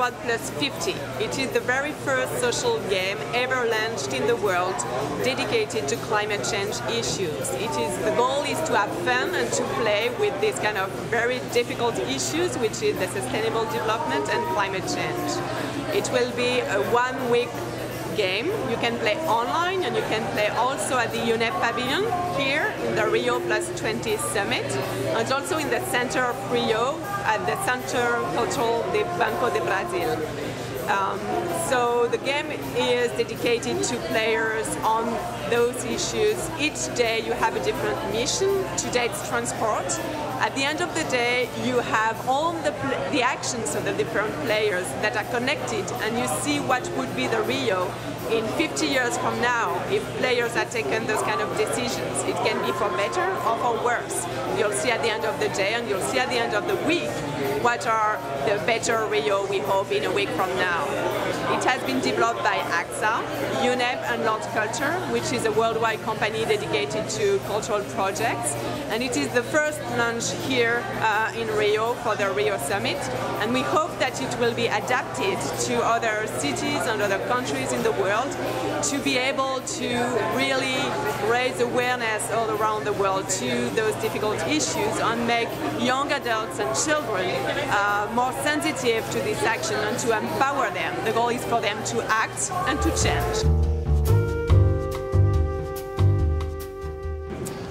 Forward+50. It is the very first social game ever launched in the world dedicated to climate change issues. The goal is to have fun and to play with these kind of very difficult issues, which is the sustainable development and climate change. It will be a one-week game. You can play online and you can play also at the UNEP Pavilion here in the Rio+20 Summit, and also in the center of Rio at the Centre Cultural de Banco de Brazil. So the game is dedicated to players on those issues. Each day you have a different mission. Today it's transport. At the end of the day you have all the actions of the different players that are connected, and you see what would be the Rio in 50 years from now if players have taken those kind of decisions. It can be for better or for worse. You'll see at the end of the day, and you'll see at the end of the week what are the better Rio we hope in a week from now. It has been developed by AXA, UNEP and Lord Culture, which is a worldwide company dedicated to cultural projects. And it is the first launch here in Rio for the Rio Summit. And we hope that it will be adapted to other cities and other countries in the world to be able to really raise awareness all around the world to those difficult issues and make young adults and children more sensitive to this action and to empower them. The goal is for them to act and to change.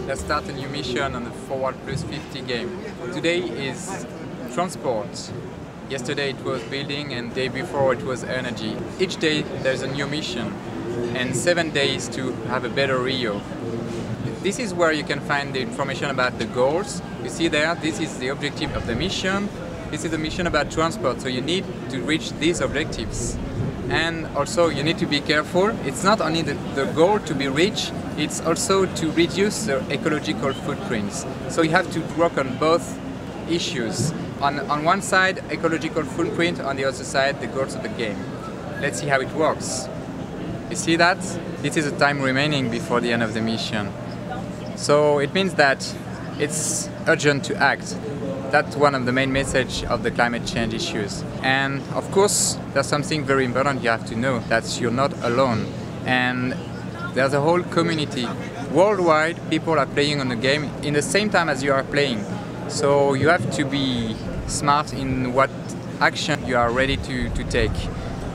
Let's start a new mission on the Forward+50 game. Today is transport. Yesterday it was building, and the day before it was energy. Each day there's a new mission, and 7 days to have a better Rio. This is where you can find the information about the goals. You see there, this is the objective of the mission. This is a mission about transport, so you need to reach these objectives. And also you need to be careful. It's not only the goal to be reached, it's also to reduce the ecological footprints. So you have to work on both issues. On one side, ecological footprint, on the other side, the goals of the game. Let's see how it works. You see that? This is the time remaining before the end of the mission. So it means that it's urgent to act. That's one of the main messages of the climate change issues. And of course, there's something very important you have to know, that you're not alone. And there's a whole community. Worldwide, people are playing on the game in the same time as you are playing. So you have to be smart in what action you are ready to take.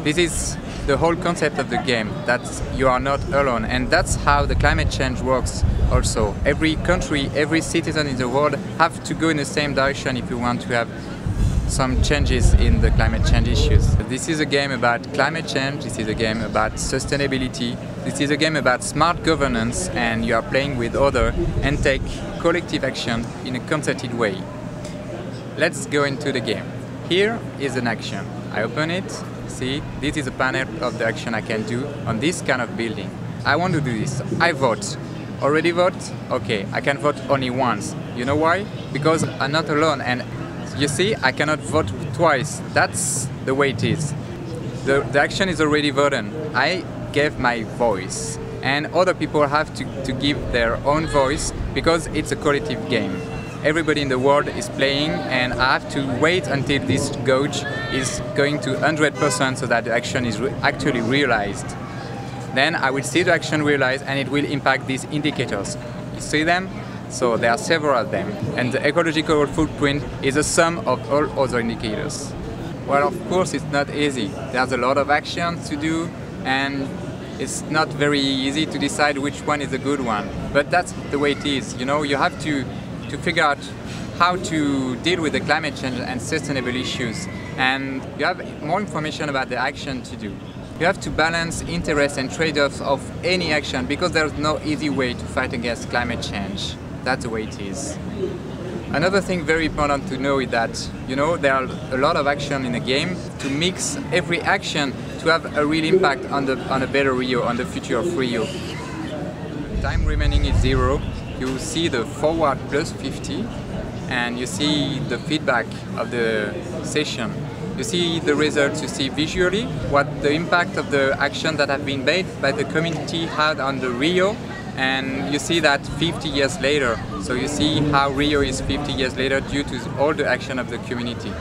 This is the whole concept of the game, that you are not alone, and that's how the climate change works also. Every country, every citizen in the world have to go in the same direction if you want to have some changes in the climate change issues. This is a game about climate change, this is a game about sustainability, this is a game about smart governance, and you are playing with others and take collective action in a concerted way. Let's go into the game. Here is an action. I open it. See, this is a panel of the action I can do on this kind of building. I want to do this. I vote. Already vote? Okay, I can vote only once. You know why? Because I'm not alone, and you see, I cannot vote twice. That's the way it is. The action is already voted. I gave my voice, and other people have to give their own voice because it's a collective game. Everybody in the world is playing, and I have to wait until this gauge is going to 100% so that the action is actually realized. Then I will see the action realized, and it will impact these indicators. You see them? So there are several of them. And the ecological footprint is a sum of all other indicators. Well, of course, it's not easy. There's a lot of actions to do, and it's not very easy to decide which one is a good one. But that's the way it is. You know, you have to figure out how to deal with the climate change and sustainable issues, and you have more information about the action to do. You have to balance interests and trade-offs of any action, because there's no easy way to fight against climate change. That's the way it is. Another thing very important to know is that, you know, there are a lot of action in the game. To mix every action to have a real impact on a better Rio, on the future of Rio. Time remaining is 0. You see the Forward+50, and you see the feedback of the session. You see the results, you see visually what the impact of the action that have been made by the community had on the Rio, and you see that 50 years later. So you see how Rio is 50 years later due to all the action of the community.